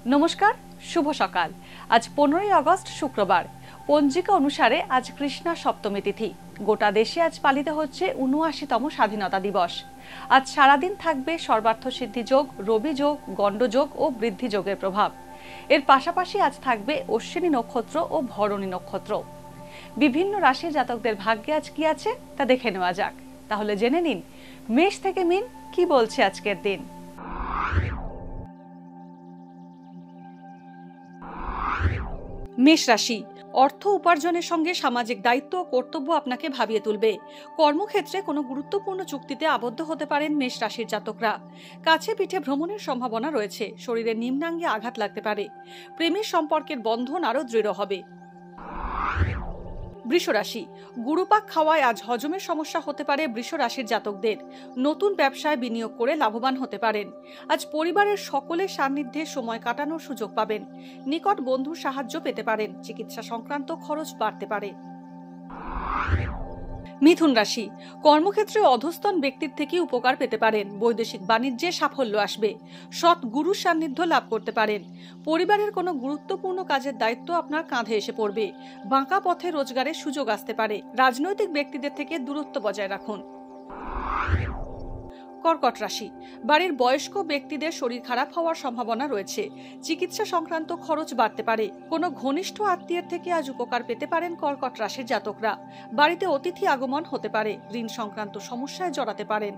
নমস্কার, শুভ সকাল। আজ 15ই আগস্ট শুক্রবার। পঞ্জিকা অনুসারে আজ কৃষ্ণা সপ্তমী তিথি। গোটা দেশে আজ পালিত হচ্ছে ৭৯তম স্বাধীনতা দিবস। আজ সারাদিন থাকবে সর্বার্থ সিদ্ধি যোগ, রবি যোগ, গণ্ড যোগ ও বৃদ্ধি যোগের প্রভাব। এর পাশাপাশি আজ থাকবে অশ্বিনী নক্ষত্র ও ভরণী নক্ষত্র। বিভিন্ন রাশির জাতকদের ভাগ্যে আজ কি আছে তা দেখে নেওয়া যাক। তাহলে জেনে নিন মেষ থেকে মিন কি বলছে আজকের দিন। মেষ রাশি, অর্থ উপার্জনের সঙ্গে সামাজিক দায়িত্ব ও কর্তব্য আপনাকে ভাবিয়ে তুলবে। কর্মক্ষেত্রে কোনো গুরুত্বপূর্ণ চুক্তিতে আবদ্ধ হতে পারেন মেষ রাশির জাতকরা। কাছে পিঠে ভ্রমণের সম্ভাবনা রয়েছে। শরীরের নিম্নাঙ্গে আঘাত লাগতে পারে। প্রেমের সম্পর্কের বন্ধন আরও দৃঢ় হবে। বৃষ রাশি, গুরুপাক খাওয়ায় আজ হজমের সমস্যা হতে পারে বৃষ রাশির জাতকদের। নতুন ব্যবসায় বিনিয়োগ করে লাভবান হতে পারেন। আজ পরিবারের সকলের সান্নিধ্যে সময় কাটানোর সুযোগ পাবেন। নিকট বন্ধুর সাহায্য পেতে পারেন। চিকিৎসা সংক্রান্ত খরচ বাড়তে পারে। মিথুন রাশি, কর্মক্ষেত্রে অধস্তন ব্যক্তির থেকে উপকার পেতে পারেন। বৈদেশিক বাণিজ্যে সাফল্য আসবে। সৎ গুরুর সান্নিধ্য লাভ করতে পারেন। পরিবারের কোনো গুরুত্বপূর্ণ কাজের দায়িত্ব আপনার কাঁধে এসে পড়বে। বাঁকা পথে রোজগারের সুযোগ আসতে পারে। রাজনৈতিক ব্যক্তিদের থেকে দূরত্ব বজায় রাখুন। কর্কট রাশি, বাড়ির বয়স্ক ব্যক্তিদের শরীর খারাপ হওয়ার সম্ভাবনা রয়েছে। চিকিৎসা সংক্রান্ত খরচ বাড়তে পারে। কোনো ঘনিষ্ঠ আত্মীয়ের থেকে আজ উপকার পেতে পারেন কর্কট রাশির জাতকরা। বাড়িতে অতিথি আগমন হতে পারে। ঋণ সংক্রান্ত সমস্যায় জড়াতে পারেন।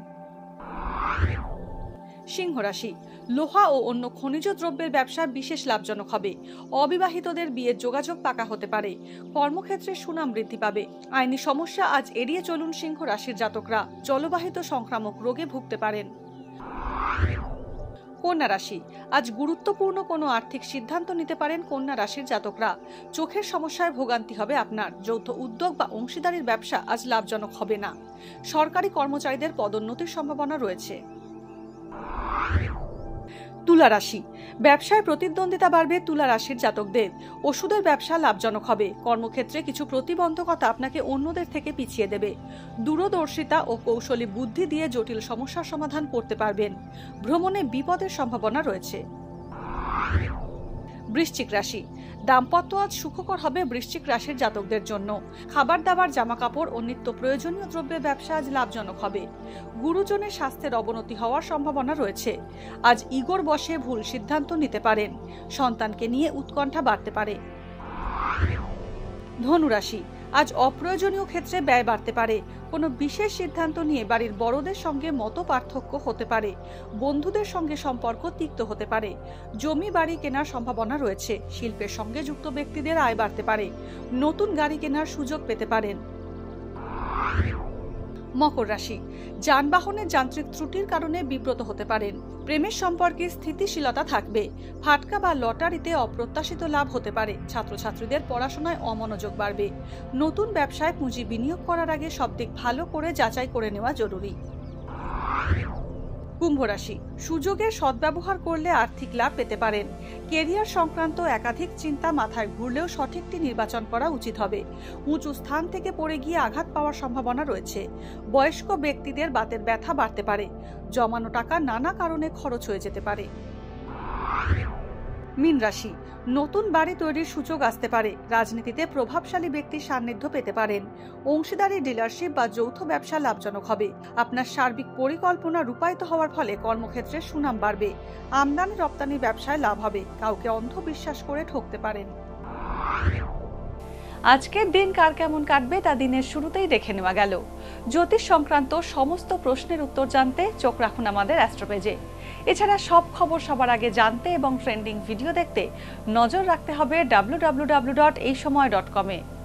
সিংহ রাশি, লোহা ও অন্য খনিজ দ্রব্যের ব্যবসা বিশেষ লাভজনক হবে। অবিবাহিতদের বিয়ের যোগাযোগ পাকা হতে পারে। কর্মক্ষেত্রে সুনাম বৃদ্ধি পাবে। আইনি সমস্যা আজ এড়িয়ে চলুন সিংহ রাশির জাতকরা। জলবাহিত সংক্রামক রোগে ভুগতে পারেন। কন্যা রাশি, আজ গুরুত্বপূর্ণ কোনো আর্থিক সিদ্ধান্ত নিতে পারেন কন্যা রাশির জাতকরা। চোখের সমস্যায় ভোগান্তি হবে আপনার। যৌথ উদ্যোগ বা অংশীদারির ব্যবসা আজ লাভজনক হবে না। সরকারি কর্মচারীদের পদোন্নতির সম্ভাবনা রয়েছে। তুলা রাশি, ব্যবসায় প্রতিদ্বন্দ্বিতা বাড়বে তুলা রাশির জাতকদের। ওষুধের ব্যবসা লাভজনক হবে। কর্মক্ষেত্রে কিছু প্রতিবন্ধকতা আপনাকে অন্যদের থেকে পিছিয়ে দেবে। দূরদর্শিতা ও কৌশলী বুদ্ধি দিয়ে জটিল সমস্যার সমাধান করতে পারবেন। ভ্রমণে বিপদের সম্ভাবনা রয়েছে। বৃশ্চিক রাশি, দাম্পত্য আজ সুখকর হবে বৃশ্চিক রাশির জাতকদের জন্য। খাবার দাবার, জামা কাপড় ও নিত্য প্রয়োজনীয় দ্রব্যের ব্যবসা আজ লাভজনক হবে। গুরুজনের স্বাস্থ্যের অবনতি হওয়ার সম্ভাবনা রয়েছে। আজ ইগোর বশে ভুল সিদ্ধান্ত নিতে পারেন। সন্তানকে নিয়ে উৎকণ্ঠা বাড়তে পারে। ধনু রাশি, আজ অপ্রয়োজনীয় ক্ষেত্রে ব্যয় বাড়তে পারে। কোনো বিশেষ সিদ্ধান্ত নিয়ে বাড়ির বড়দের সঙ্গে মত পার্থক্য হতে পারে। বন্ধুদের সঙ্গে সম্পর্ক তিক্ত হতে পারে। জমি বাড়ি কেনার সম্ভাবনা রয়েছে। শিল্পের সঙ্গে যুক্ত ব্যক্তিদের আয় বাড়তে পারে। নতুন গাড়ি কেনার সুযোগ পেতে পারেন। মকর রাশি, যানবাহনের যান্ত্রিক ত্রুটির কারণে বিব্রত হতে পারেন। প্রেমের সম্পর্কে স্থিতিশীলতা থাকবে। ফাটকা বা লটারিতে অপ্রত্যাশিত লাভ হতে পারে। ছাত্রছাত্রীদের পড়াশোনায় অমনোযোগ বাড়বে। নতুন ব্যবসায় পুঁজি বিনিয়োগ করার আগে সব দিক ভালো করে যাচাই করে নেওয়া জরুরি। কুম্ভ রাশি, সুযোগের সদ্ব্যবহার করলে আর্থিক লাভ পেতে পারেন। কেরিয়ার সংক্রান্ত একাধিক চিন্তা মাথায় ঘুরলেও সঠিকটি নির্বাচন করা উচিত হবে। উঁচু স্থান থেকে পড়ে গিয়ে আঘাত পাওয়ার সম্ভাবনা রয়েছে। বয়স্ক ব্যক্তিদের বাতের ব্যথা বাড়তে পারে। জমানো টাকা নানা কারণে খরচ হয়ে যেতে পারে। মীন রাশি, নতুন বাড়ি তৈরির সুযোগ আসতে পারে। রাজনীতিতে প্রভাবশালী ব্যক্তির সান্নিধ্য পেতে পারেন। অংশীদারি, ডিলারশিপ বা যৌথ ব্যবসা লাভজনক হবে। আপনার সার্বিক পরিকল্পনা রূপায়িত হওয়ার ফলে কর্মক্ষেত্রে সুনাম বাড়বে। আমদানি রপ্তানি ব্যবসায় লাভ হবে। কাউকে অন্ধবিশ্বাস করে ঠকতে পারেন। আজকের দিন কার কেমন কাটবে তা দিনের শুরুতেই দেখে নেওয়া গেল। জ্যোতিষ সংক্রান্ত সমস্ত প্রশ্নের উত্তর জানতে চোখ রাখুন আমাদের অ্যাস্ট্রোপেজে। এছাড়া সব খবর সবার আগে জানতে এবং ট্রেন্ডিং ভিডিও দেখতে নজর রাখতে হবে www.এইসময়.com-এ।